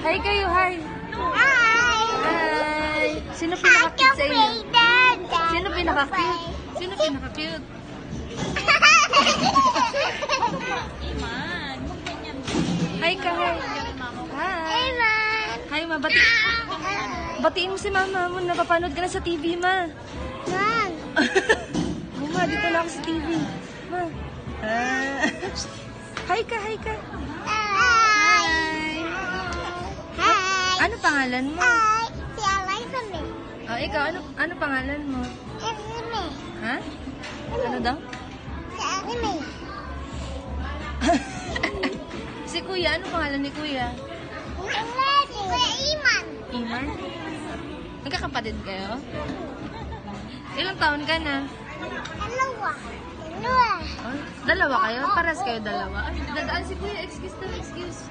Hi kayo, hi. Hi! Hi. Sino pinaka-cute sa inyo? Sino pinaka-cute? Sino pinaka-cute? Hi ka, hi. Hi. Hi, ma. Batiin mo si mama mo. Napapanood ka na sa TV, ma. Mom! Ma, dito na ako sa TV. Ma. Hi ka, hi ka. Hi! Hi! Ano pangalan mo? Hi! Si Eliza May. Oh, ikaw, ano pangalan mo? Eliza May. Ha? Ano daw? Si Eliza May. Si Kuya, ano pangalan ni Kuya? Kuya Iman. Iman? Magkakapatid kayo? Ilang taon ka na? Dalawa. Oh, dalawa kayo? Paras kayo dalawa? Ay, dadaan si Kuya. Excuse.